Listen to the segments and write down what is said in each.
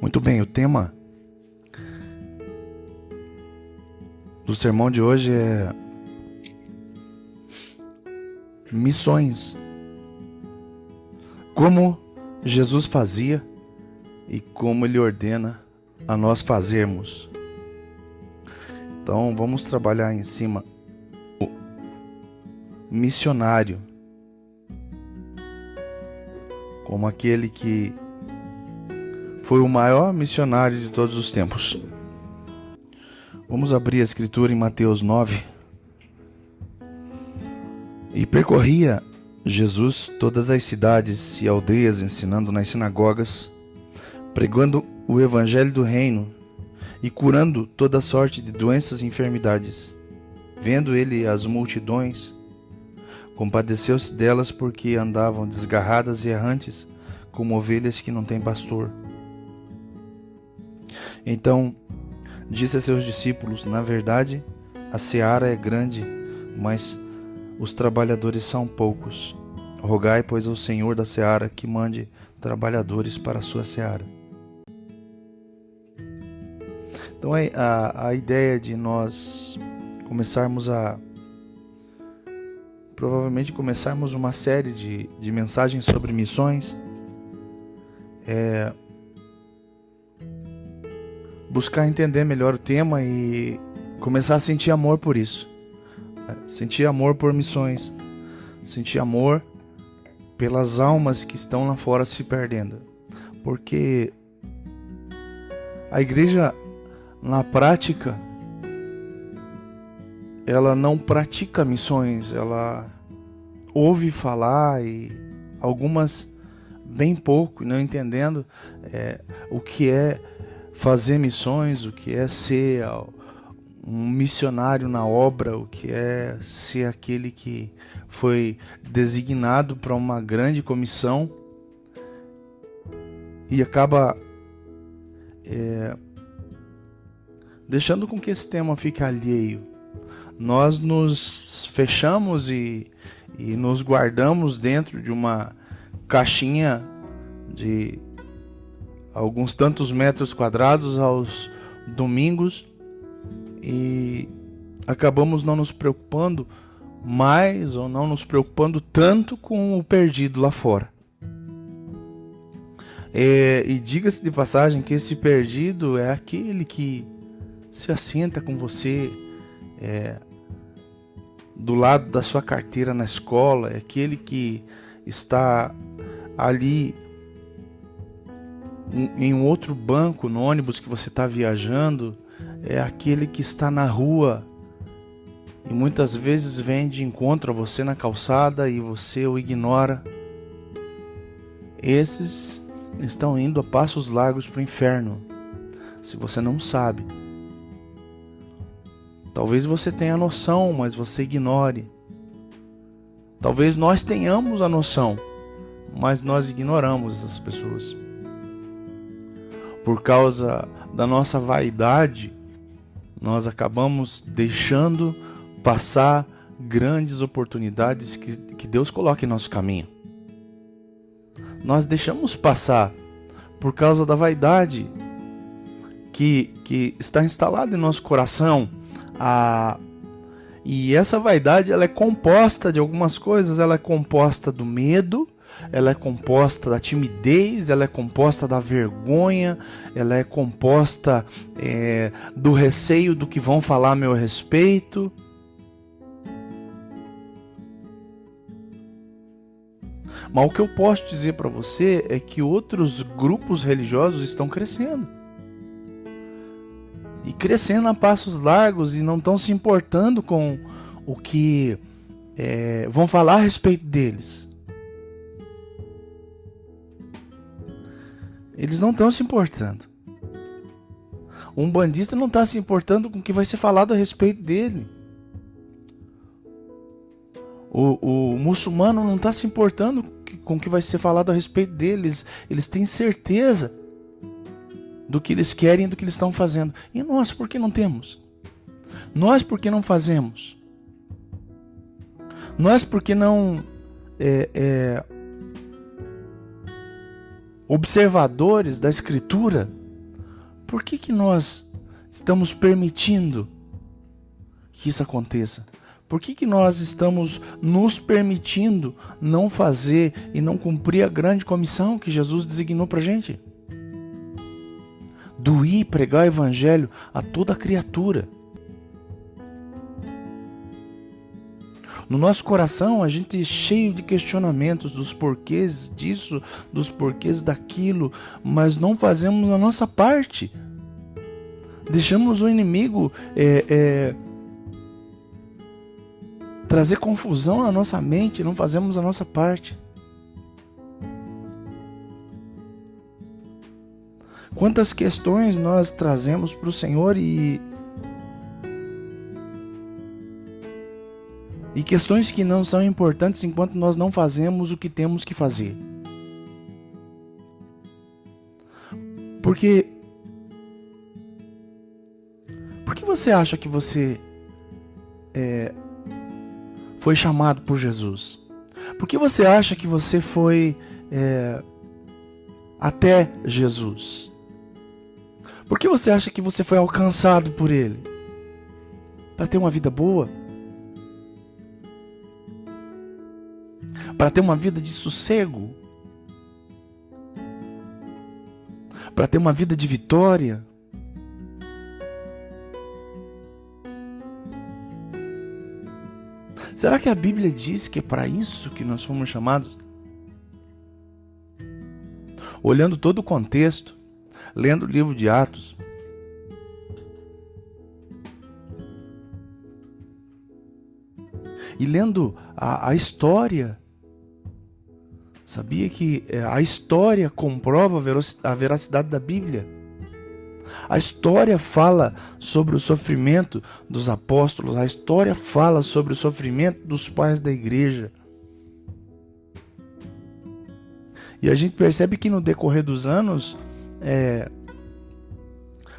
Muito bem, o tema do sermão de hoje é missões. Como Jesus fazia e como Ele ordena a nós fazermos. Então vamos trabalhar em cima do missionário, como aquele que foi o maior missionário de todos os tempos. Vamos abrir a escritura em Mateus 9. E percorria Jesus todas as cidades e aldeias, ensinando nas sinagogas, pregando o evangelho do reino e curando toda sorte de doenças e enfermidades. Vendo ele as multidões, compadeceu-se delas, porque andavam desgarradas e errantes, como ovelhas que não têm pastor. Então disse a seus discípulos: na verdade, a seara é grande, mas os trabalhadores são poucos. Rogai, pois, ao Senhor da seara que mande trabalhadores para a sua seara. Então a ideia de nós provavelmente começarmos uma série de mensagens sobre missões é buscar entender melhor o tema e começar a sentir amor por isso. Sentir amor por missões. Sentir amor pelas almas que estão lá fora se perdendo. Porque a igreja, na prática, ela não pratica missões. Ela ouve falar, e algumas bem pouco, não entendendo o que é fazer missões, o que é ser um missionário na obra, o que é ser aquele que foi designado para uma grande comissão e acaba deixando com que esse tema fique alheio. Nós nos fechamos e nos guardamos dentro de uma caixinha de alguns tantos metros quadrados aos domingos e acabamos não nos preocupando mais ou não nos preocupando tanto com o perdido lá fora. E diga-se de passagem que esse perdido é aquele que se assenta com você do lado da sua carteira na escola, é aquele que está ali em um outro banco no ônibus que você está viajando, é aquele que está na rua e muitas vezes vem de encontro a você na calçada e você o ignora. Esses estão indo a passos largos para o inferno, se você não sabe. Talvez você tenha noção, mas você ignore. Talvez nós tenhamos a noção, mas nós ignoramos essas pessoas. Por causa da nossa vaidade, nós acabamos deixando passar grandes oportunidades que Deus coloca em nosso caminho. Nós deixamos passar por causa da vaidade que está instalada em nosso coração. E essa vaidade, ela é composta de algumas coisas. Ela é composta do medo, ela é composta da timidez, ela é composta da vergonha, ela é composta do receio do que vão falar a meu respeito. Mas o que eu posso dizer para você é que outros grupos religiosos estão crescendo. E crescendo a passos largos e não estão se importando com o que vão falar a respeito deles. Eles não estão se importando. Um bandista não está se importando com o que vai ser falado a respeito dele. O muçulmano não está se importando com o que vai ser falado a respeito deles. Eles têm certeza do que eles querem e do que eles estão fazendo. E nós, por que não temos? Nós, por que não fazemos? Nós, por que não observadores da Escritura, por que nós estamos permitindo que isso aconteça? Por que nós estamos nos permitindo não fazer e não cumprir a grande comissão que Jesus designou para a gente? Do ir pregar o evangelho a toda criatura. No nosso coração, a gente é cheio de questionamentos dos porquês disso, dos porquês daquilo, mas não fazemos a nossa parte. Deixamos o inimigo trazer confusão na nossa mente, não fazemos a nossa parte. Quantas questões nós trazemos para o Senhor e questões que não são importantes enquanto nós não fazemos o que temos que fazer. Por que você acha que você foi chamado por Jesus? Por que você acha que você foi até Jesus? Por que você acha que você foi alcançado por Ele? Para ter uma vida boa? Para ter uma vida de sossego? Para ter uma vida de vitória? Será que a Bíblia diz que é para isso que nós fomos chamados? Olhando todo o contexto, lendo o livro de Atos, e lendo a história, sabia que a história comprova a veracidade da Bíblia? A história fala sobre o sofrimento dos apóstolos, a história fala sobre o sofrimento dos pais da igreja. E a gente percebe que no decorrer dos anos,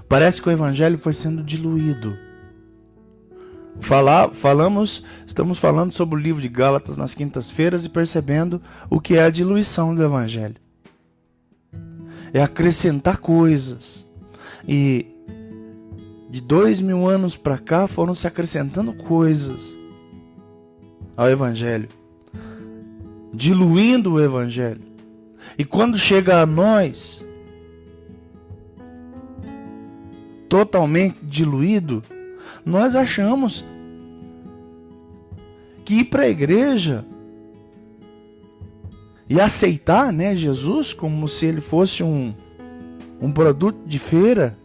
parece que o evangelho foi sendo diluído. Estamos falando sobre o livro de Gálatas nas quintas-feiras e percebendo o que é a diluição do evangelho. É acrescentar coisas. E de 2000 anos para cá foram se acrescentando coisas ao evangelho, diluindo o evangelho. E quando chega a nós, totalmente diluído, nós achamos que ir para a igreja e aceitar, Jesus como se ele fosse um produto de feira,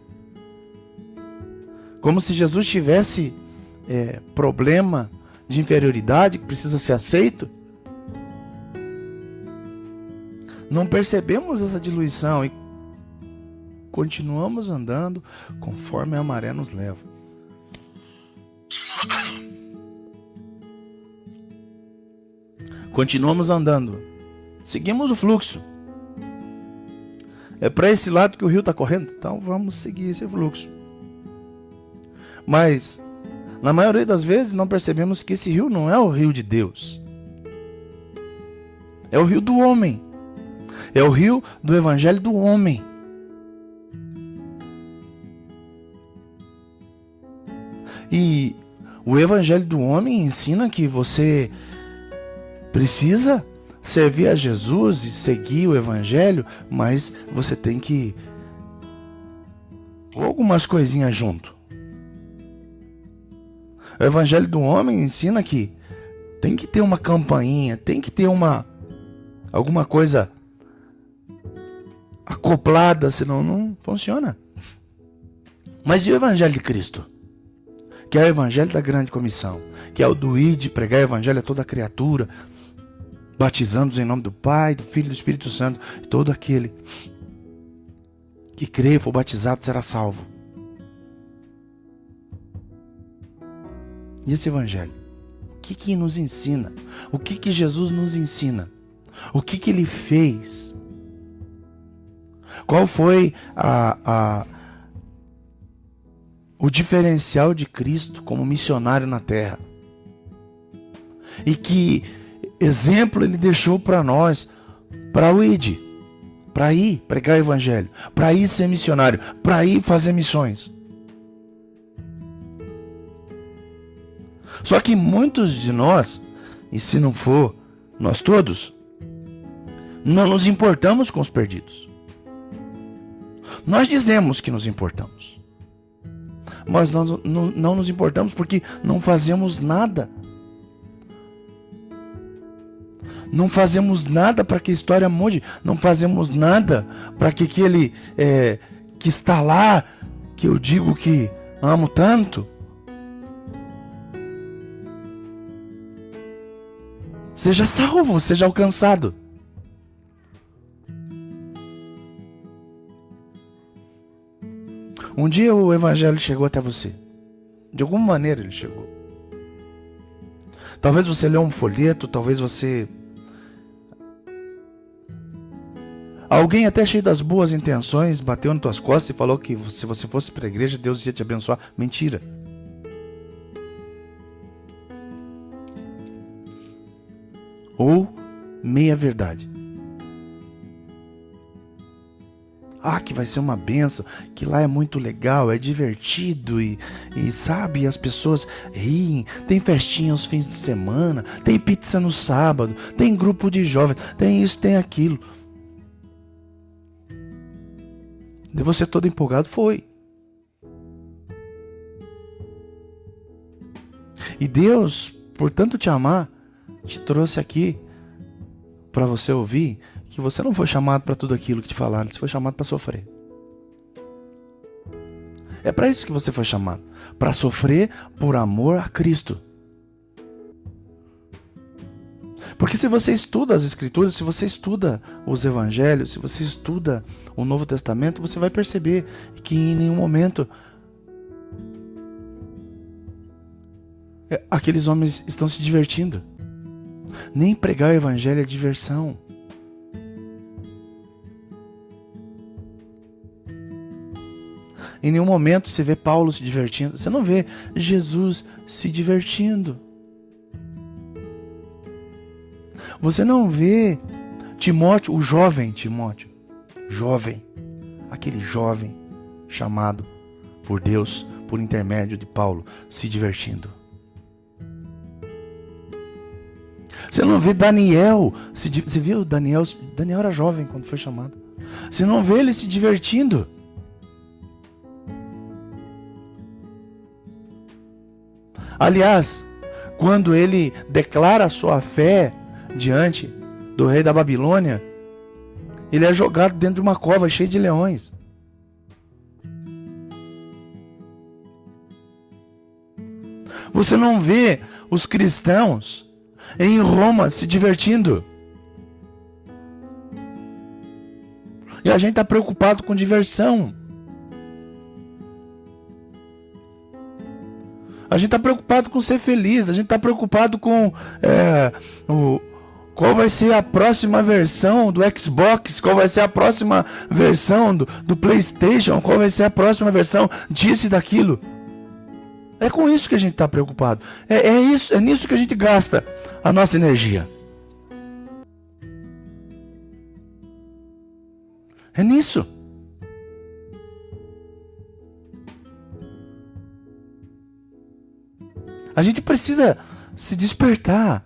como se Jesus tivesse problema de inferioridade que precisa ser aceito. Não percebemos essa diluição e continuamos andando conforme a maré nos leva. Continuamos andando, seguimos o fluxo. É para esse lado que o rio está correndo, então vamos seguir esse fluxo. Mas, na maioria das vezes, não percebemos que esse rio não é o rio de Deus. É o rio do homem. É o rio do evangelho do homem. E o evangelho do homem ensina que você precisa servir a Jesus e seguir o evangelho, mas você tem que pôr algumas coisinhas junto. O evangelho do homem ensina que tem que ter uma campainha, tem que ter alguma coisa acoplada, senão não funciona. Mas e o evangelho de Cristo? Que é o evangelho da grande comissão, que é o do ir de pregar o evangelho a toda criatura, batizando-os em nome do Pai, do Filho e do Espírito Santo. Todo aquele que crê e for batizado será salvo. E esse evangelho, o que nos ensina? O que Jesus nos ensina? O que ele fez? Qual foi o diferencial de Cristo como missionário na terra? E que exemplo ele deixou para nós, para o ide, para ir pregar o evangelho, para ir ser missionário, para ir fazer missões. Só que muitos de nós, e se não for nós todos, não nos importamos com os perdidos. Nós dizemos que nos importamos, mas nós não nos importamos porque não fazemos nada. Não fazemos nada para que a história mude. Não fazemos nada para que aquele que está lá, que eu digo que amo tanto, seja salvo, seja alcançado. Um dia o evangelho chegou até você. De alguma maneira ele chegou. Talvez você leu um folheto, talvez você... Alguém até cheio das boas intenções bateu nas tuas costas e falou que se você fosse para a igreja, Deus ia te abençoar. Mentira. Ou meia verdade. Ah, que vai ser uma benção, que lá é muito legal, é divertido e sabe, as pessoas riem, tem festinha aos fins de semana, tem pizza no sábado, tem grupo de jovens, tem isso, tem aquilo. De você todo empolgado, foi. E Deus, por tanto te amar, te trouxe aqui para você ouvir que você não foi chamado para tudo aquilo que te falaram, você foi chamado para sofrer. É para isso que você foi chamado, para sofrer por amor a Cristo. Porque se você estuda as Escrituras, se você estuda os Evangelhos, se você estuda o Novo Testamento, você vai perceber que em nenhum momento aqueles homens estão se divertindo. Nem pregar o Evangelho é diversão. Em nenhum momento você vê Paulo se divertindo. Você não vê Jesus se divertindo. Você não vê Timóteo, o jovem Timóteo. Jovem. Aquele jovem chamado por Deus, por intermédio de Paulo, se divertindo. Você não vê Daniel. Você viu Daniel? Daniel era jovem quando foi chamado. Você não vê ele se divertindo. Aliás, quando ele declara a sua fé diante do rei da Babilônia, ele é jogado dentro de uma cova cheia de leões. Você não vê os cristãos em Roma se divertindo. E a gente está preocupado com diversão. A gente está preocupado com ser feliz. A gente está preocupado com qual vai ser a próxima versão do Xbox, qual vai ser a próxima versão do PlayStation, qual vai ser a próxima versão disso e daquilo. É com isso que a gente está preocupado. É nisso que a gente gasta a nossa energia. É nisso. A gente precisa se despertar,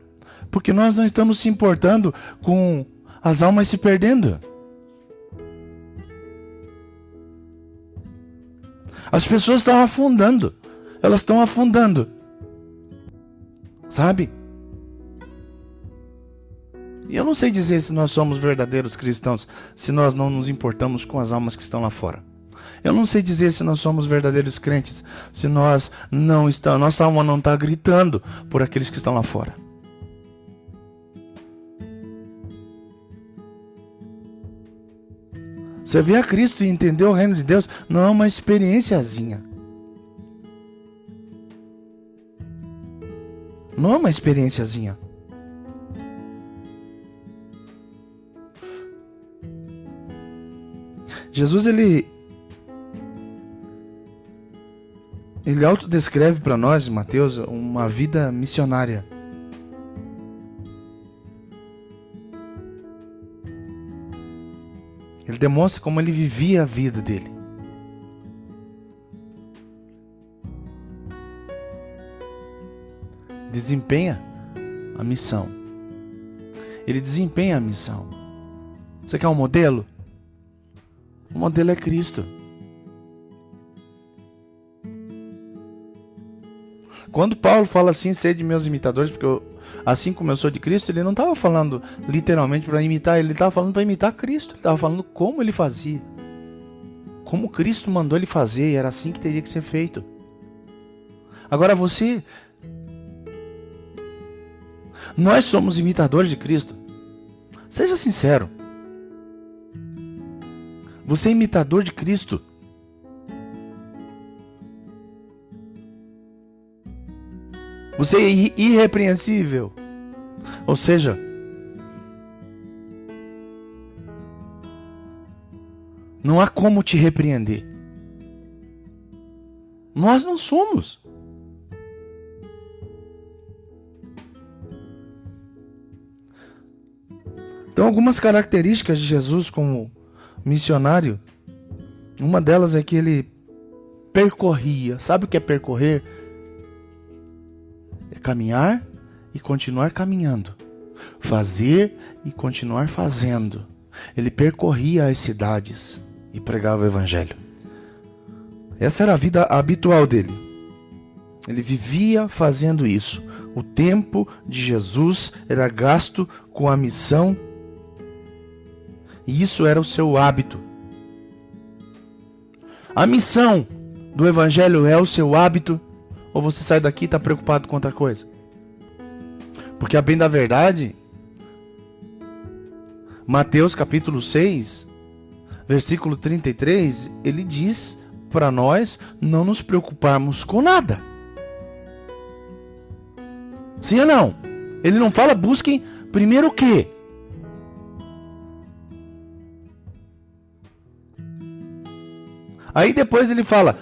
porque nós não estamos se importando com as almas se perdendo. As pessoas estão afundando. Elas estão afundando. Sabe? E eu não sei dizer se nós somos verdadeiros cristãos, se nós não nos importamos com as almas que estão lá fora. Eu não sei dizer se nós somos verdadeiros crentes, se nós não estamos, nossa alma não está gritando por aqueles que estão lá fora. Você vê a Cristo e entender o reino de Deus não é uma experienciazinha. Não é uma experienciazinha. Jesus, ele autodescreve para nós, Mateus, uma vida missionária. Ele demonstra como ele vivia a vida dele. Desempenha a missão. Ele desempenha a missão. Você quer um modelo? O modelo é Cristo. Quando Paulo fala assim, sede meus imitadores, porque assim como eu sou de Cristo, ele não estava falando literalmente para imitar, ele estava falando para imitar Cristo. Ele estava falando como ele fazia. Como Cristo mandou ele fazer, e era assim que teria que ser feito. Agora você... Nós somos imitadores de Cristo. Seja sincero. Você é imitador de Cristo. Você é irrepreensível. Ou seja, não há como te repreender. Nós não somos. Então, algumas características de Jesus como missionário, uma delas é que ele percorria. Sabe o que é percorrer? É caminhar e continuar caminhando. Fazer e continuar fazendo. Ele percorria as cidades e pregava o evangelho. Essa era a vida habitual dele. Ele vivia fazendo isso. O tempo de Jesus era gasto com a missão. E isso era o seu hábito. A missão do evangelho é o seu hábito? Ou você sai daqui e está preocupado com outra coisa? Porque a bem da verdade, Mateus capítulo 6, versículo 33, ele diz para nós não nos preocuparmos com nada. Sim ou não? Ele não fala busquem primeiro o quê? Aí depois ele fala,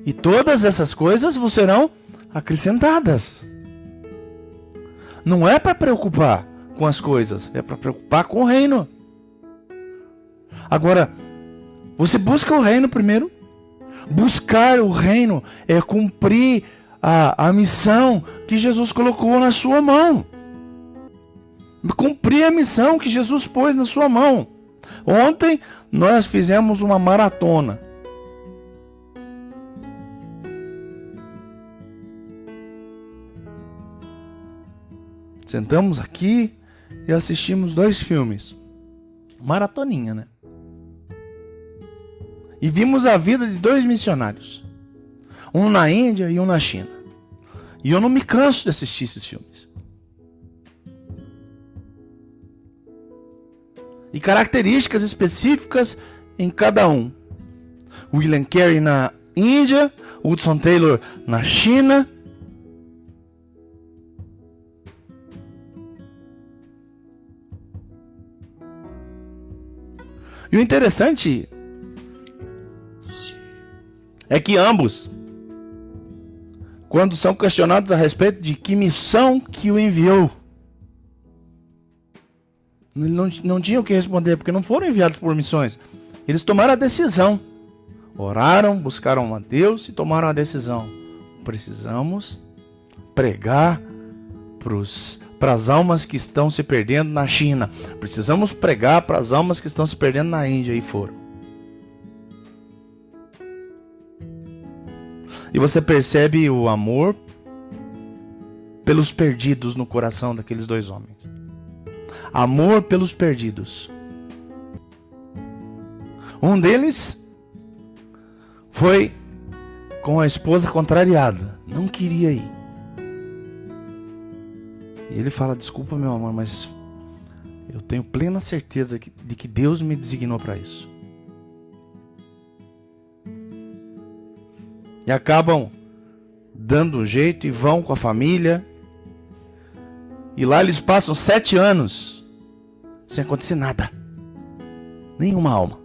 e todas essas coisas vos serão acrescentadas. Não é para preocupar com as coisas, é para preocupar com o reino. Agora, você busca o reino primeiro. Buscar o reino é cumprir a missão que Jesus colocou na sua mão. Cumprir a missão que Jesus pôs na sua mão. Ontem nós fizemos uma maratona. Sentamos aqui e assistimos 2 filmes. Maratoninha, né? E vimos a vida de 2 missionários. Um na Índia e um na China. E eu não me canso de assistir esses filmes. E características específicas em cada um. William Carey na Índia, Hudson Taylor na China. E o interessante é que ambos, quando são questionados a respeito de que missão que o enviou, não tinham o que responder, porque não foram enviados por missões. Eles tomaram a decisão. Oraram, buscaram a Deus e tomaram a decisão. Precisamos pregar para as almas que estão se perdendo na China. Precisamos pregar para as almas que estão se perdendo na Índia. E foram. E você percebe o amor pelos perdidos no coração daqueles 2 homens. Amor pelos perdidos. Um deles foi com a esposa contrariada. Não queria ir. E ele fala, desculpa meu amor, mas eu tenho plena certeza de que Deus me designou para isso. E acabam dando um jeito e vão com a família. E lá eles passam 7 anos sem acontecer nada. Nenhuma alma.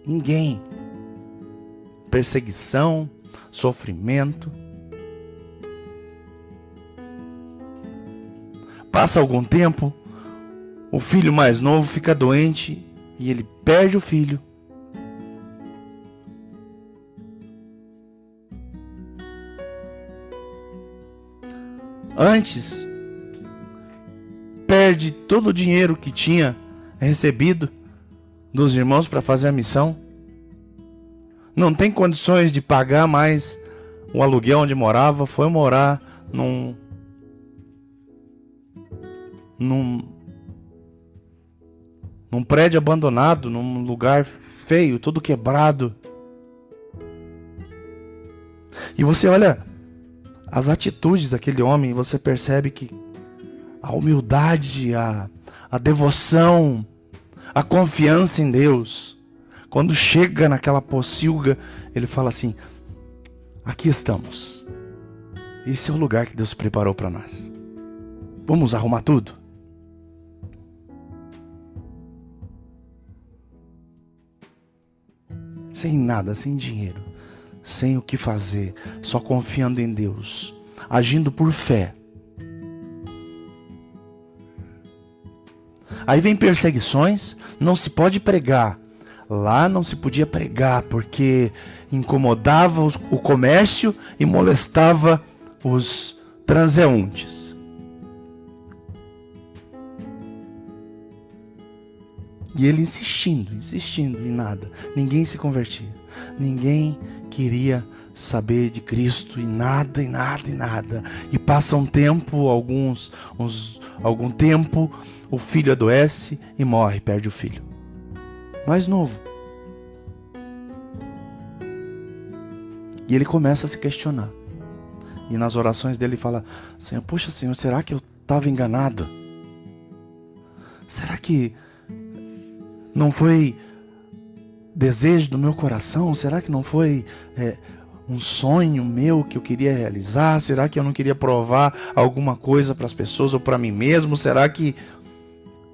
Ninguém. Perseguição, sofrimento. Passa algum tempo, o filho mais novo fica doente e ele perde o filho. Antes, perde todo o dinheiro que tinha recebido dos irmãos para fazer a missão. Não tem condições de pagar mais o aluguel onde morava. Foi morar num prédio abandonado, num lugar feio, todo quebrado. E você olha as atitudes daquele homem, você percebe que a humildade, a devoção, a confiança em Deus, quando chega naquela pocilga, ele fala assim: aqui estamos. Esse é o lugar que Deus preparou para nós. Vamos arrumar tudo? Sem nada, sem dinheiro, sem o que fazer, só confiando em Deus, agindo por fé. Aí vem perseguições, não se pode pregar. Lá não se podia pregar porque incomodava o comércio e molestava os transeuntes. E ele insistindo e nada. Ninguém se convertia. Ninguém queria saber de Cristo e nada. E passa um tempo, algum tempo, o filho adoece e morre, perde o filho. Mais novo. E ele começa a se questionar. E nas orações dele ele fala: Senhor, poxa Senhor, será que eu estava enganado? Será que não foi desejo do meu coração? Será que não foi um sonho meu que eu queria realizar? Será que eu não queria provar alguma coisa para as pessoas ou para mim mesmo? Será que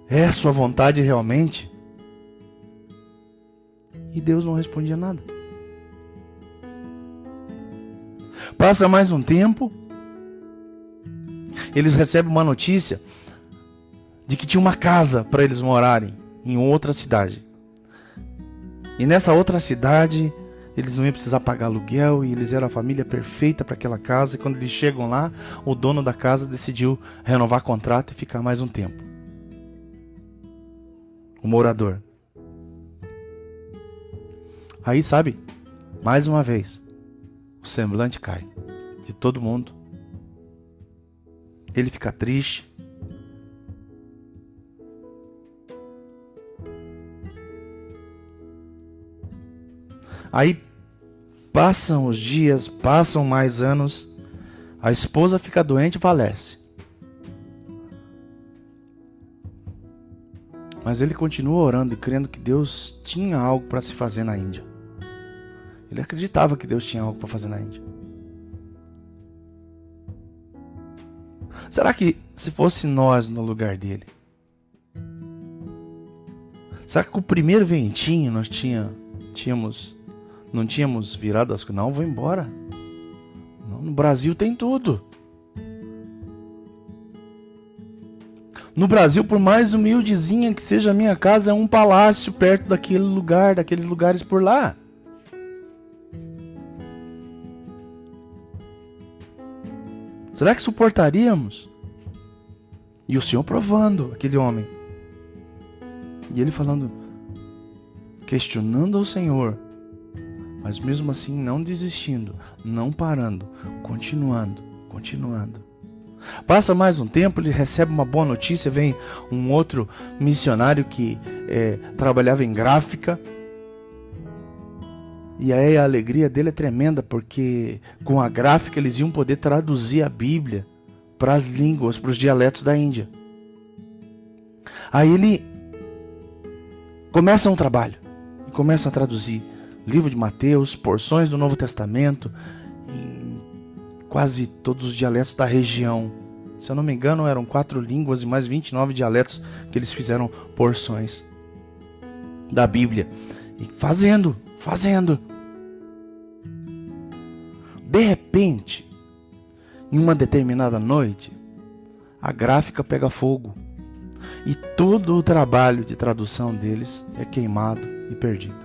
é a sua vontade realmente? E Deus não respondia nada. Passa mais um tempo, eles recebem uma notícia de que tinha uma casa para eles morarem em outra cidade. E nessa outra cidade, eles não iam precisar pagar aluguel e eles eram a família perfeita para aquela casa. E quando eles chegam lá, o dono da casa decidiu renovar contrato e ficar mais um tempo. O morador. Aí, sabe, mais uma vez, o semblante cai de todo mundo. Ele fica triste. Aí passam os dias, passam mais anos, a esposa fica doente e falece. Mas ele continua orando e crendo que Deus tinha algo para se fazer na Índia. Ele acreditava que Deus tinha algo para fazer na Índia. Será que se fosse nós no lugar dele? Será que com o primeiro ventinho nós não tínhamos virado as coisas? Não, vou embora. Não, no Brasil tem tudo. No Brasil, por mais humildezinha que seja a minha casa, é um palácio perto daqueles lugares por lá. Será que suportaríamos? E o Senhor provando aquele homem. E ele falando, questionando ao Senhor, mas mesmo assim não desistindo, não parando, continuando. Passa mais um tempo, ele recebe uma boa notícia, vem um outro missionário que trabalhava em gráfica. E aí a alegria dele é tremenda, porque com a gráfica eles iam poder traduzir a Bíblia para as línguas, para os dialetos da Índia. Aí ele começa um trabalho e começa a traduzir livro de Mateus, porções do Novo Testamento, em quase todos os dialetos da região. Se eu não me engano, eram 4 línguas e mais 29 dialetos que eles fizeram porções da Bíblia. E fazendo. De repente, em uma determinada noite, a gráfica pega fogo. e todo o trabalho de tradução deles é queimado e perdido.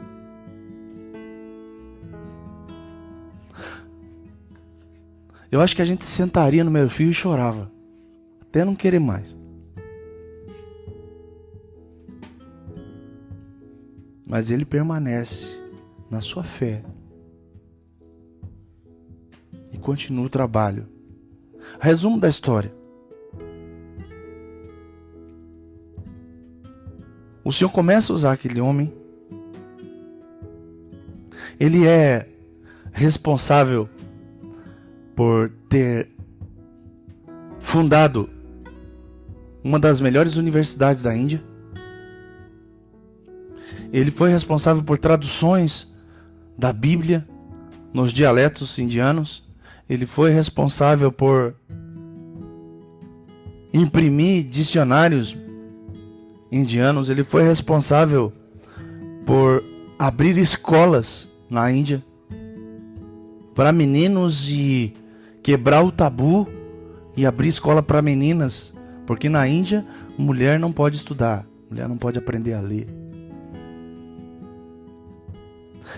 Eu acho que a gente sentaria no meio fio e chorava, até não querer mais. Mas ele permanece na sua fé e continua o trabalho. Resumo da história. O Senhor começa a usar aquele homem. Ele é responsável por ter fundado uma das melhores universidades da Índia. Ele foi responsável por traduções da Bíblia nos dialetos indianos. Ele foi responsável por imprimir dicionários indianos. Ele foi responsável por abrir escolas na Índia para meninos e quebrar o tabu e abrir escola para meninas, porque na Índia mulher não pode estudar, mulher não pode aprender a ler.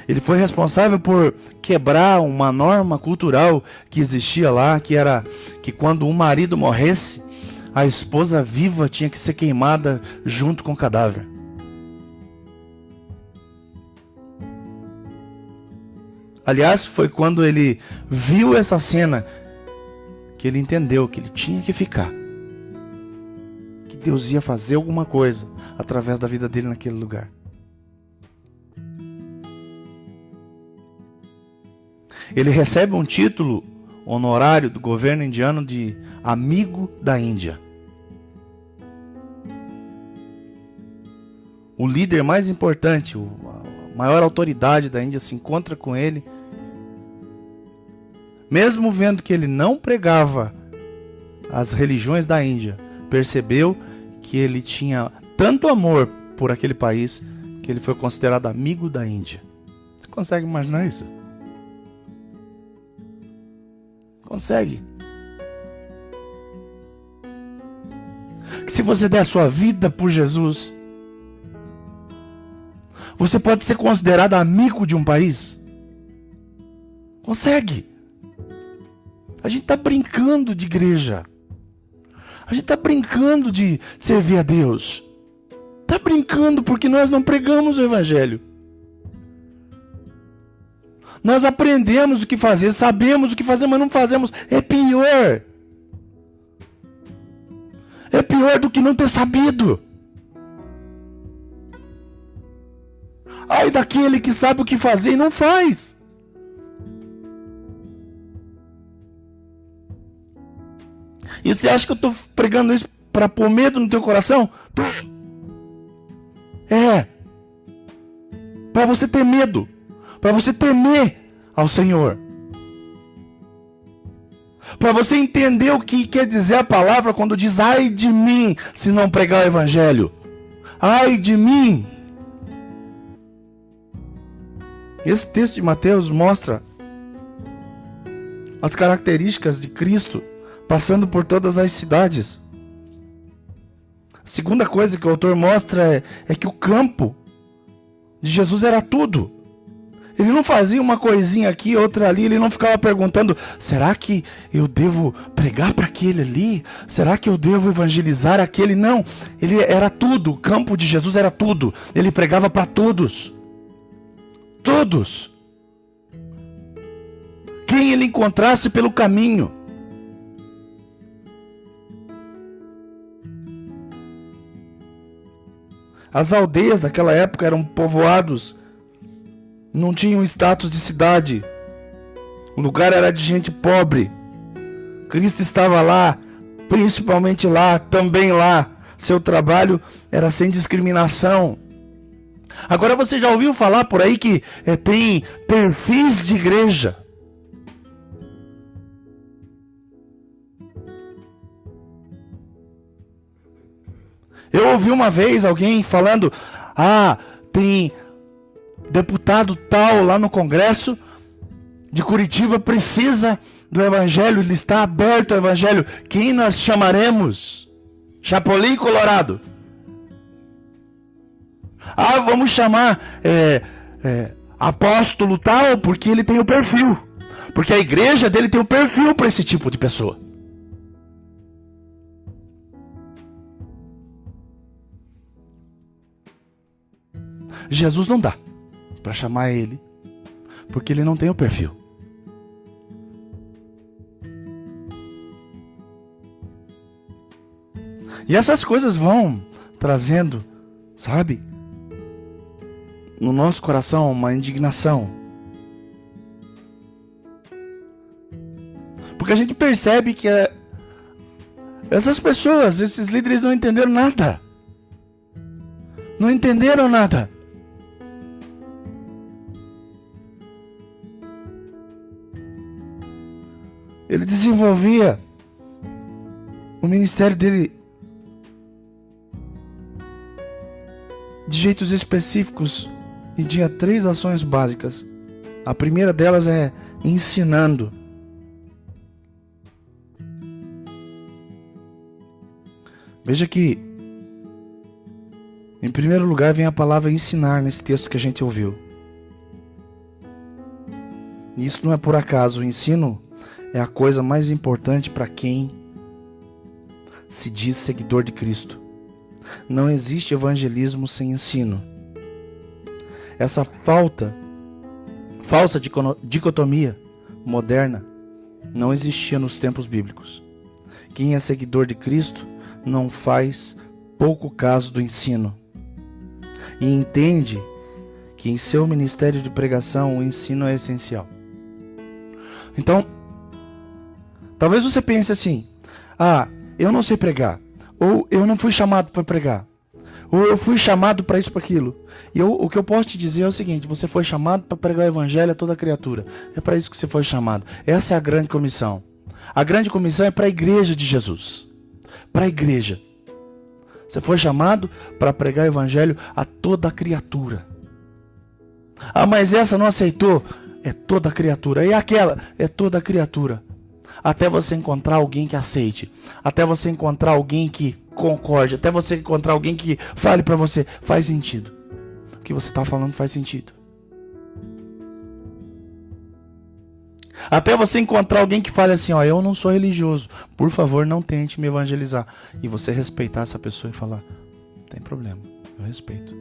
Ele foi responsável por quebrar uma norma cultural que existia lá, que era que quando um marido morresse, a esposa viva tinha que ser queimada junto com o cadáver. Aliás, foi quando ele viu essa cena que ele entendeu que ele tinha que ficar, que Deus ia fazer alguma coisa através da vida dele naquele lugar. Ele recebe um título honorário do governo indiano de amigo da Índia. O líder mais importante, a maior autoridade da Índia se encontra com ele. Mesmo vendo que ele não pregava as religiões da Índia, percebeu que ele tinha tanto amor por aquele país que ele foi considerado amigo da Índia. Você consegue imaginar isso? Consegue? Que se você der a sua vida por Jesus, você pode ser considerado amigo de um país? Consegue? A gente está brincando de igreja. A gente está brincando de servir a Deus. Está brincando porque nós não pregamos o Evangelho. Nós aprendemos o que fazer, sabemos o que fazer, mas não fazemos. É pior. É pior do que não ter sabido. Ai daquele que sabe o que fazer e não faz. E você acha que eu estou pregando isso para pôr medo no teu coração? É. Para você ter medo. Para você temer ao Senhor. Para você entender o que quer dizer a palavra quando diz ai de mim se não pregar o Evangelho. Ai de mim. Esse texto de Mateus mostra as características de Cristo passando por todas as cidades. A segunda coisa que o autor mostra é que o campo de Jesus era tudo. Ele não fazia uma coisinha aqui, outra ali, ele não ficava perguntando, será que eu devo pregar para aquele ali? Será que eu devo evangelizar aquele? Não, ele era tudo, o campo de Jesus era tudo. Ele pregava para todos. Todos. Quem ele encontrasse pelo caminho. As aldeias daquela época eram povoados, não tinham status de cidade. O lugar era de gente pobre. Cristo estava lá, principalmente lá, também lá. Seu trabalho era sem discriminação. Agora você já ouviu falar por aí que tem perfis de igreja? Eu ouvi uma vez alguém falando, tem deputado tal lá no Congresso de Curitiba precisa do Evangelho, ele está aberto ao Evangelho. Quem nós chamaremos? Chapolin Colorado. Ah, vamos chamar apóstolo tal, porque ele tem o perfil. Porque a igreja dele tem o perfil para esse tipo de pessoa. Jesus não dá para chamar ele, porque ele não tem o perfil. E essas coisas vão trazendo, sabe, no nosso coração uma indignação. Porque a gente percebe que essas pessoas, esses líderes não entenderam nada. Não entenderam nada. Ele desenvolvia o ministério dele de jeitos específicos e tinha 3 ações básicas. A primeira delas é ensinando. Veja que, em primeiro lugar, vem a palavra ensinar nesse texto que a gente ouviu. E isso não é por acaso. O ensino é a coisa mais importante para quem se diz seguidor de Cristo. Não existe evangelismo sem ensino. Essa falsa dicotomia moderna não existia nos tempos bíblicos. Quem é seguidor de Cristo não faz pouco caso do ensino e entende que em seu ministério de pregação o ensino é essencial. Então, talvez você pense assim: eu não sei pregar, ou eu não fui chamado para pregar, ou eu fui chamado para isso, para aquilo. E o que eu posso te dizer é o seguinte: você foi chamado para pregar o evangelho a toda criatura. É para isso que você foi chamado. Essa é a grande comissão. A grande comissão é para a igreja de Jesus. Para a igreja. Você foi chamado para pregar o evangelho a toda criatura. Mas essa não aceitou? É toda criatura. E aquela? É toda criatura. Até você encontrar alguém que aceite. Até você encontrar alguém que concorde. Até você encontrar alguém que fale para você: faz sentido. O que você está falando faz sentido. Até você encontrar alguém que fale assim: eu não sou religioso, por favor não tente me evangelizar. E você respeitar essa pessoa e falar: não tem problema, eu respeito.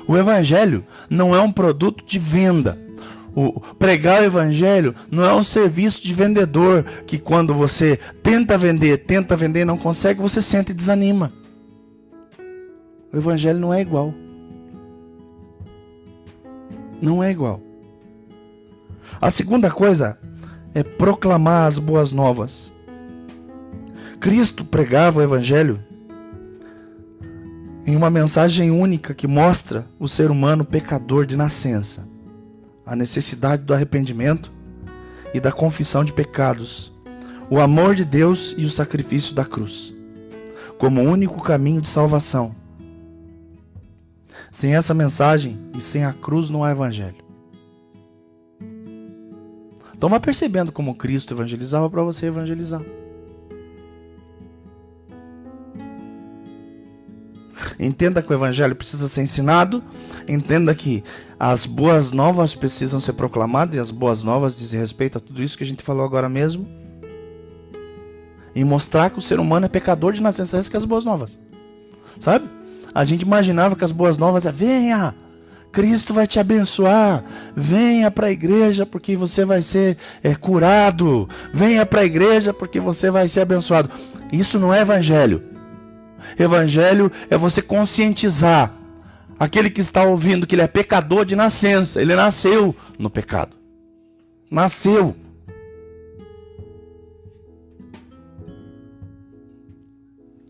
O evangelho não é um produto de venda. Pregar o evangelho não é um serviço de vendedor que quando você tenta vender e não consegue, você sente e desanima. O evangelho não é igual. Não é igual. A segunda coisa é proclamar as boas novas. Cristo pregava o evangelho em uma mensagem única que mostra o ser humano pecador de nascença, a necessidade do arrependimento e da confissão de pecados, o amor de Deus e o sacrifício da cruz, como o único caminho de salvação. Sem essa mensagem e sem a cruz não há evangelho. Então vá percebendo como Cristo evangelizava para você evangelizar. Entenda que o evangelho precisa ser ensinado. Entenda que as boas novas precisam ser proclamadas. E as boas novas dizem respeito a tudo isso que a gente falou agora mesmo. E mostrar que o ser humano é pecador de nascença. Essas que são as boas novas. Sabe? A gente imaginava que as boas novas é: venha, Cristo vai te abençoar. Venha para a igreja porque você vai ser curado. Venha para a igreja porque você vai ser abençoado. Isso não é evangelho. Evangelho é você conscientizar aquele que está ouvindo que ele é pecador de nascença. Ele nasceu no pecado. Nasceu.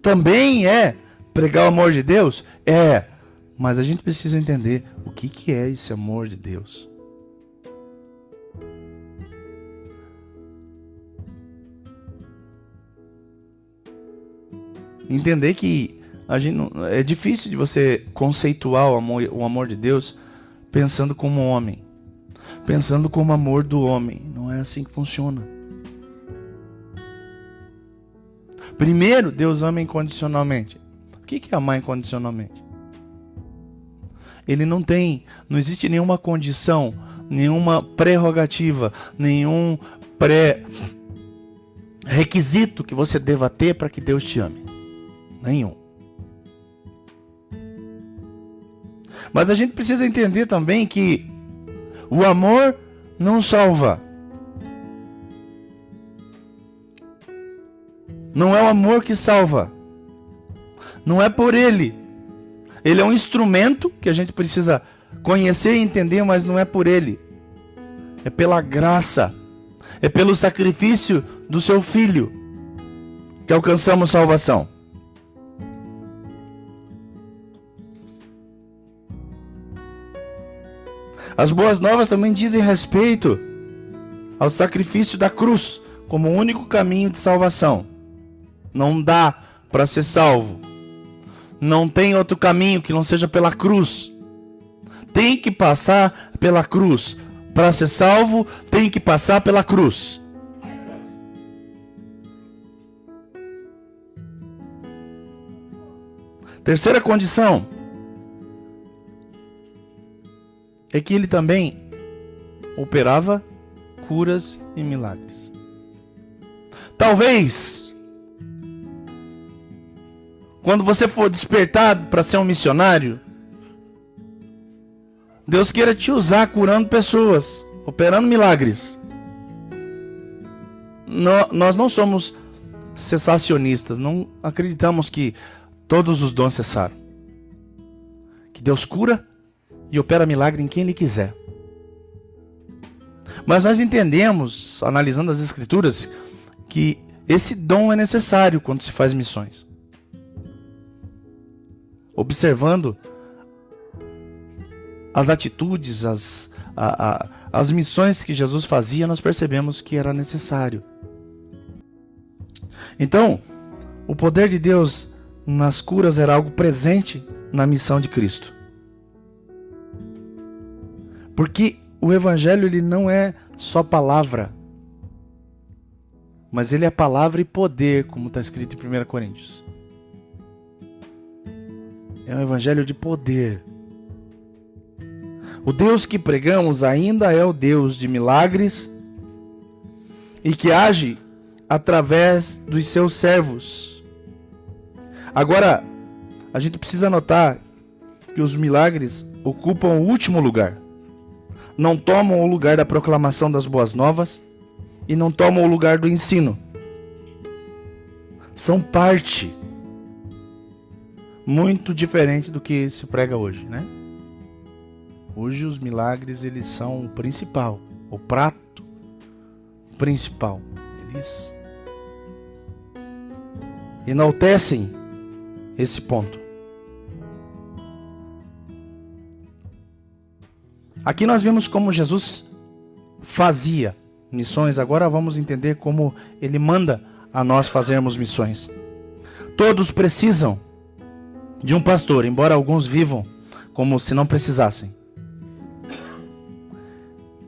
Também é pregar o amor de Deus? É. Mas a gente precisa entender o que é esse amor de Deus. Entender que é difícil de você conceituar o amor de Deus pensando como homem. Pensando como amor do homem. Não é assim que funciona. Primeiro, Deus ama incondicionalmente. que é amar incondicionalmente? Ele não existe nenhuma condição, nenhuma prerrogativa, nenhum pré-requisito que você deva ter para que Deus te ame. Nenhum. Mas a gente precisa entender também que o amor não salva. Não é o amor que salva. Não é por ele. Ele é um instrumento que a gente precisa conhecer e entender, mas não é por ele. É pela graça. É pelo sacrifício do seu filho que alcançamos salvação. As boas novas também dizem respeito ao sacrifício da cruz como o único caminho de salvação. Não dá para ser salvo. Não tem outro caminho que não seja pela cruz. Tem que passar pela cruz. Para ser salvo, tem que passar pela cruz. Terceira condição é que ele também operava curas e milagres. Talvez, quando você for despertado para ser um missionário, Deus queira te usar curando pessoas, operando milagres. Nós não somos cessacionistas, não acreditamos que todos os dons cessaram. Que Deus cura e opera milagre em quem Ele quiser. Mas nós entendemos, analisando as Escrituras, que esse dom é necessário quando se faz missões. Observando as atitudes, as missões que Jesus fazia, nós percebemos que era necessário. Então, o poder de Deus nas curas era algo presente na missão de Cristo. Porque o Evangelho ele não é só palavra, mas ele é palavra e poder, como está escrito em 1 Coríntios. É um Evangelho de poder. O Deus que pregamos ainda é o Deus de milagres e que age através dos seus servos. Agora, a gente precisa notar que os milagres ocupam o último lugar. Não tomam o lugar da proclamação das boas novas e não tomam o lugar do ensino. São parte muito diferente do que se prega hoje, né? Hoje os milagres eles são o principal, o prato principal. Eles enaltecem esse ponto. Aqui nós vimos como Jesus fazia missões, agora vamos entender como Ele manda a nós fazermos missões. Todos precisam de um pastor, embora alguns vivam como se não precisassem.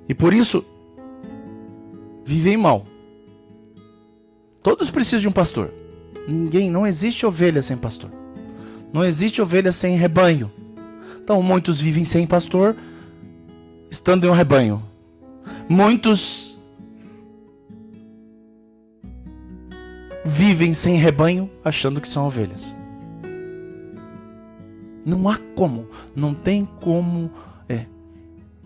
E por isso, vivem mal. Todos precisam de um pastor. Não existe ovelha sem pastor. Não existe ovelha sem rebanho. Então muitos vivem sem pastor, estando em um rebanho. Muitos vivem sem rebanho, achando que são ovelhas. Não há como, não tem como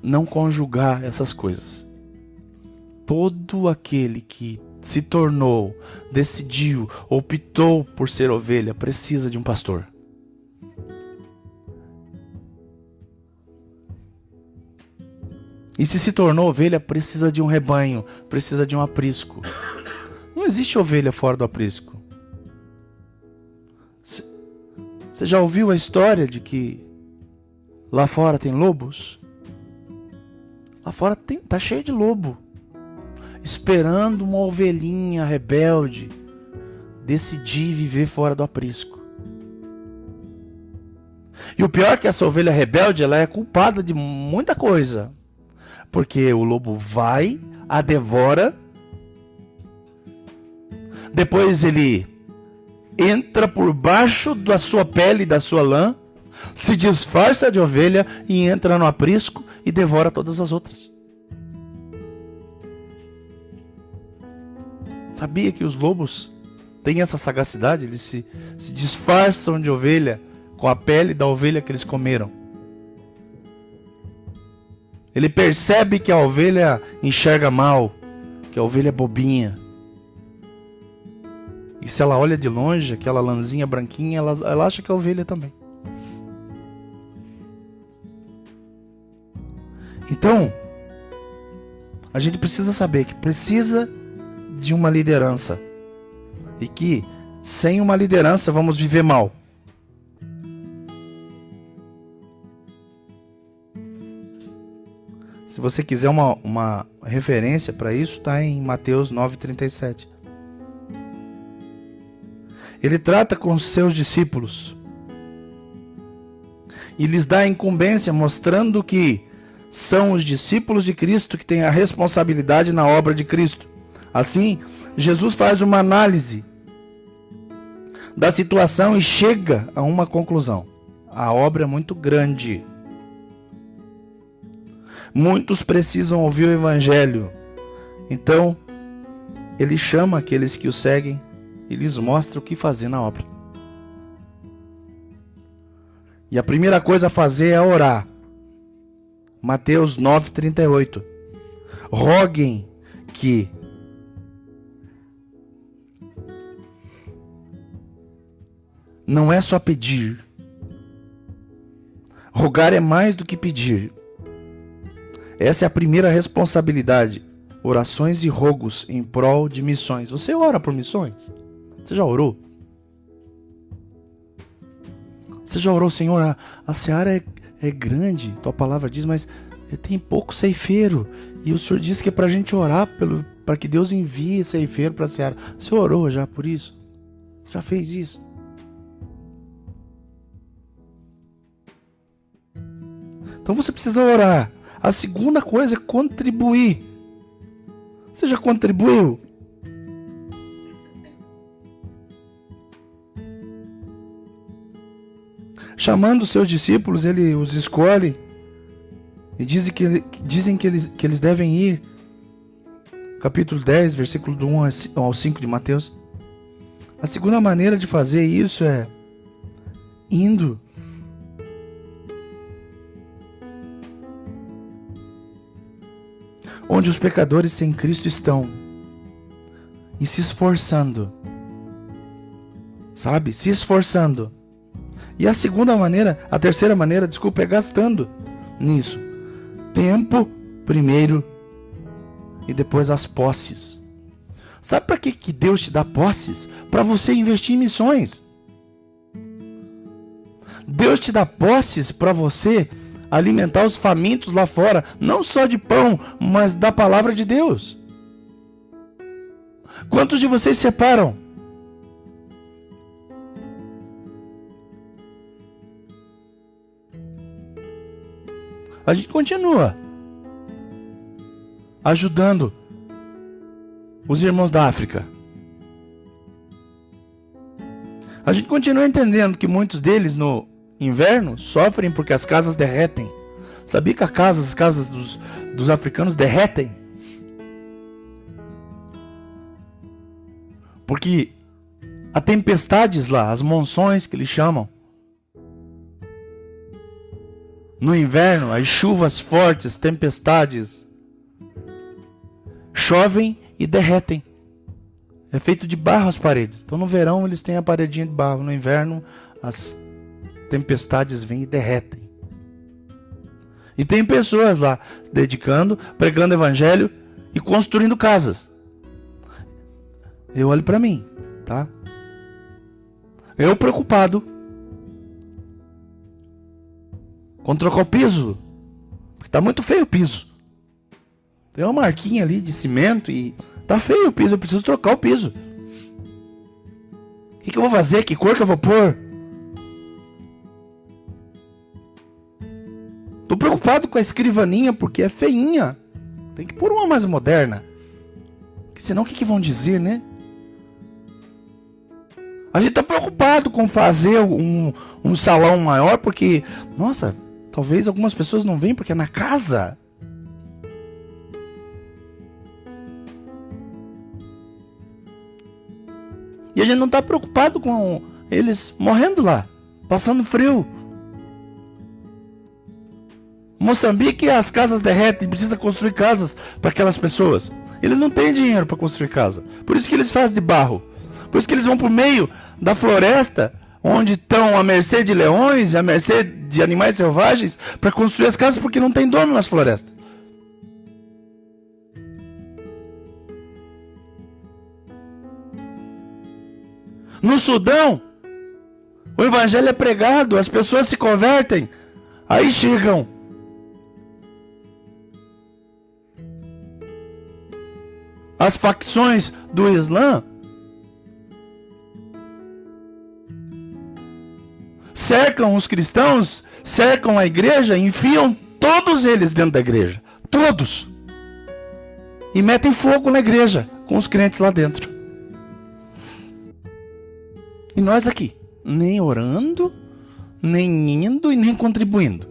não conjugar essas coisas. Todo aquele que se tornou, decidiu, optou por ser ovelha, precisa de um pastor. E se tornou ovelha, precisa de um rebanho, precisa de um aprisco. Não existe ovelha fora do aprisco. Você já ouviu a história de que lá fora tem lobos? Lá fora tá cheio de lobo, esperando uma ovelhinha rebelde decidir viver fora do aprisco. E o pior é que essa ovelha rebelde, ela é culpada de muita coisa. Porque o lobo vai, a devora, depois ele entra por baixo da sua pele e da sua lã, se disfarça de ovelha e entra no aprisco e devora todas as outras. Sabia que os lobos têm essa sagacidade? Eles se disfarçam de ovelha com a pele da ovelha que eles comeram. Ele percebe que a ovelha enxerga mal, que a ovelha é bobinha. E se ela olha de longe, aquela lãzinha branquinha, ela acha que é ovelha também. Então, a gente precisa saber que precisa de uma liderança. E que sem uma liderança vamos viver mal. Se você quiser uma referência para isso, está em Mateus 9,37. Ele trata com os seus discípulos e lhes dá a incumbência, mostrando que são os discípulos de Cristo que têm a responsabilidade na obra de Cristo. Assim, Jesus faz uma análise da situação e chega a uma conclusão. A obra é muito grande. Muitos precisam ouvir o Evangelho. Então, ele chama aqueles que o seguem e lhes mostra o que fazer na obra. E a primeira coisa a fazer é orar. Mateus 9,38. Roguem que não é só pedir. Rogar é mais do que pedir. Essa é a primeira responsabilidade. Orações e rogos em prol de missões. Você ora por missões? Você já orou? Você já orou, Senhor? A seara é grande, tua palavra diz, mas tem pouco ceifeiro. E o Senhor disse que é para a gente orar para que Deus envie ceifeiro para a seara. Você orou já por isso? Já fez isso? Então você precisa orar. A segunda coisa é contribuir. Você já contribuiu? Chamando os seus discípulos, ele os escolhe e dizem que eles devem ir. Capítulo 10, versículo do 1 ao 5 de Mateus. A segunda maneira de fazer isso é indo. Onde os pecadores sem Cristo estão. E se esforçando. Sabe? Se esforçando. E a terceira maneira, é gastando nisso. Tempo primeiro e depois as posses. Sabe para que Deus te dá posses? Para você investir em missões. Deus te dá posses para você alimentar os famintos lá fora, não só de pão, mas da palavra de Deus. Quantos de vocês separam? A gente continua ajudando os irmãos da África. A gente continua entendendo que muitos deles no inverno sofrem porque as casas derretem. Sabia que as casas dos africanos derretem? Porque há tempestades lá, as monções que eles chamam. No inverno, as chuvas fortes, tempestades, chovem e derretem. É feito de barro as paredes. Então no verão eles têm a paredinha de barro. No inverno as tempestades vêm e derretem. E tem pessoas lá dedicando, pregando o evangelho e construindo casas. Eu olho para mim, tá? Eu preocupado com trocar o piso, porque tá muito feio o piso. Tem uma marquinha ali de cimento e tá feio o piso, eu preciso trocar o piso. O que eu vou fazer? Que cor que eu vou pôr? Tô preocupado com a escrivaninha porque é feinha. Tem que pôr uma mais moderna. Porque senão o que vão dizer, né? A gente está preocupado com fazer um salão maior porque, nossa, talvez algumas pessoas não venham porque é na casa. E a gente não está preocupado com eles morrendo lá, passando frio. Moçambique, as casas derretem, precisa construir casas para aquelas pessoas. Eles não têm dinheiro para construir casa. Por isso que eles fazem de barro. Por isso que eles vão para o meio da floresta, onde estão à mercê de leões, à mercê de animais selvagens, para construir as casas, porque não tem dono nas florestas. No Sudão, o evangelho é pregado, as pessoas se convertem, aí chegam as facções do Islã, cercam os cristãos, cercam a igreja, enfiam todos eles dentro da igreja, todos, e metem fogo na igreja, com os crentes lá dentro. E nós aqui, nem orando, nem indo e nem contribuindo.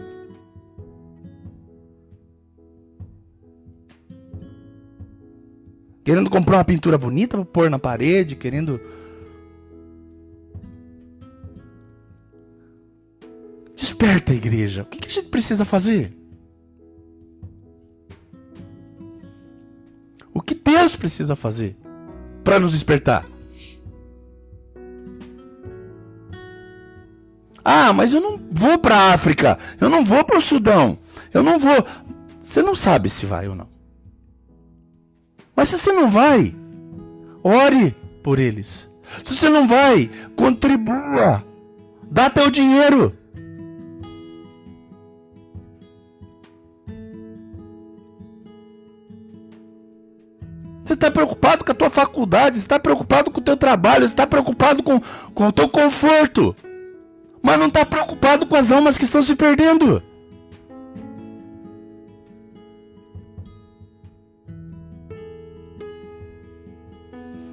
Querendo comprar uma pintura bonita para pôr na parede, querendo... Desperta, igreja. O que a gente precisa fazer? O que Deus precisa fazer para nos despertar? Ah, mas eu não vou para a África, eu não vou para o Sudão, eu não vou... Você não sabe se vai ou não. Mas se você não vai, ore por eles. Se você não vai, contribua. Dá teu dinheiro. Você está preocupado com a tua faculdade, você está preocupado com o teu trabalho, você está preocupado com o teu conforto. Mas não está preocupado com as almas que estão se perdendo.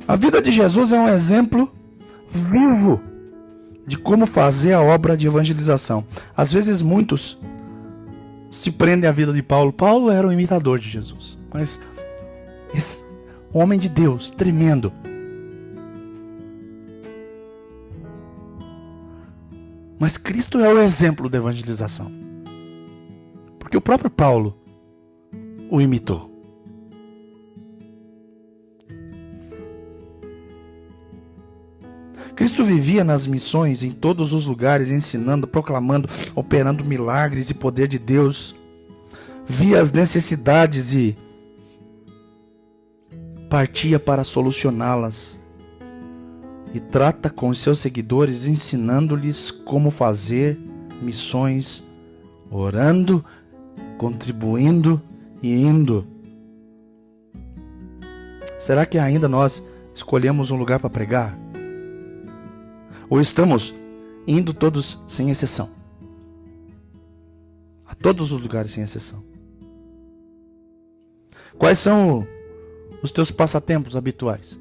A vida de Jesus é um exemplo vivo de como fazer a obra de evangelização. Às vezes muitos se prendem à vida de Paulo. Paulo era um imitador de Jesus, mas esse homem de Deus, tremendo. Mas Cristo é o exemplo da evangelização. Porque o próprio Paulo o imitou. Cristo vivia nas missões em todos os lugares, ensinando, proclamando, operando milagres e poder de Deus. Via as necessidades e partia para solucioná-las. E trata com os seus seguidores, ensinando-lhes como fazer missões, orando, contribuindo e indo. Será que ainda nós escolhemos um lugar para pregar? Ou estamos indo todos sem exceção? A todos os lugares sem exceção. Quais são os teus passatempos habituais?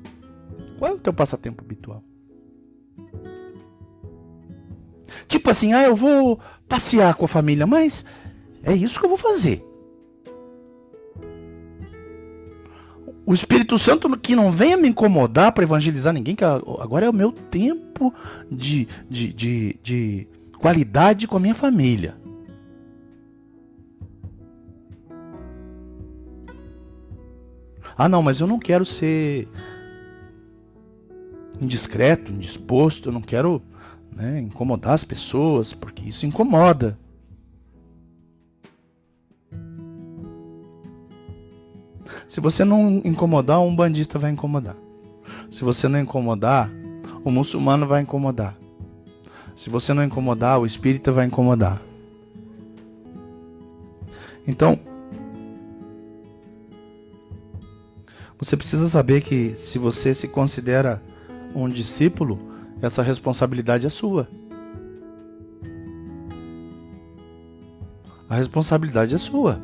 Qual é o teu passatempo habitual? Tipo assim, eu vou passear com a família, mas é isso que eu vou fazer. O Espírito Santo que não venha me incomodar para evangelizar ninguém, que agora é o meu tempo de qualidade com a minha família. Ah, não, mas eu não quero ser indiscreto, indisposto, eu não quero, incomodar as pessoas, porque isso incomoda. Se você não incomodar, um bandista vai incomodar. Se você não incomodar, o muçulmano vai incomodar. Se você não incomodar, o espírita vai incomodar. Então, você precisa saber que se você se considera um discípulo, essa responsabilidade é sua. A responsabilidade é sua.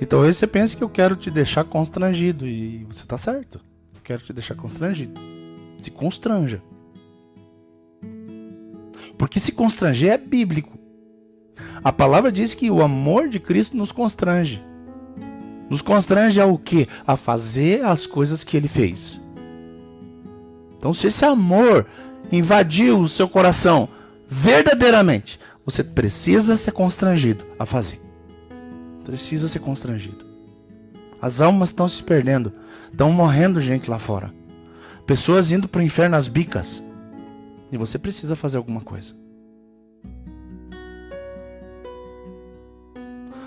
E talvez você pense que eu quero te deixar constrangido, e você está certo. quero te deixar constrangido. Se constranja. Porque se constranger é bíblico. A palavra diz que o amor de Cristo nos constrange. Nos constrange a o quê? A fazer as coisas que Ele fez. Então, se esse amor invadiu o seu coração verdadeiramente, você precisa ser constrangido a fazer. Precisa ser constrangido. As almas estão se perdendo. Estão morrendo gente lá fora. Pessoas indo para o inferno às bicas. E você precisa fazer alguma coisa.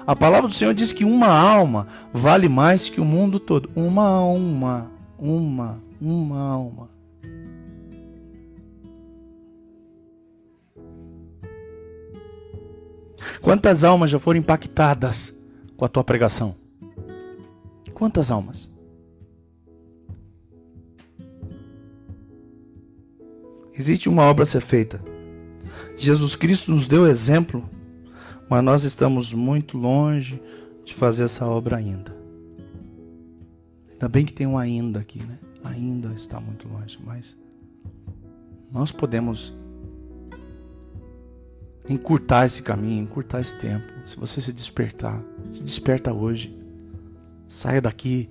A palavra do Senhor diz que uma alma vale mais que o mundo todo. Uma alma. Quantas almas já foram impactadas com a tua pregação? Quantas almas? Existe uma obra a ser feita. Jesus Cristo nos deu exemplo, mas nós estamos muito longe de fazer essa obra ainda. Ainda bem que tem um ainda aqui, né? Ainda está muito longe, mas nós podemos encurtar esse caminho, encurtar esse tempo. Se você se desperta hoje. Saia daqui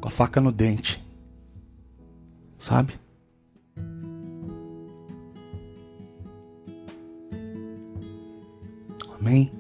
com a faca no dente. Sabe? Amém?